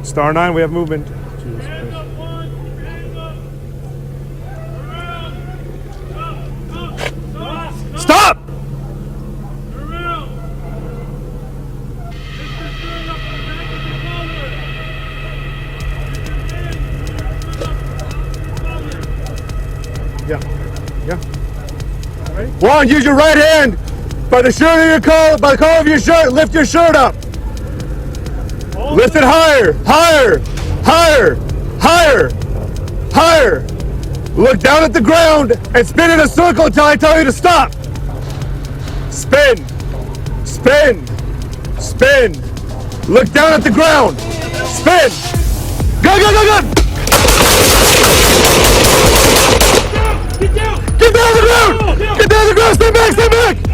Star 9, we have movement. Stop! Yeah. One, use your right hand by the shirt of your collar, by the collar of your shirt. Lift your shirt up. Lift it higher, higher, higher, higher, higher. Look down at the ground and spin in a circle until I tell you to stop. Spin, spin, spin. Look down at the ground. Spin. Go, go, go, go. Get down! Get down on the ground! Get down on the ground! Stand back! Stand back!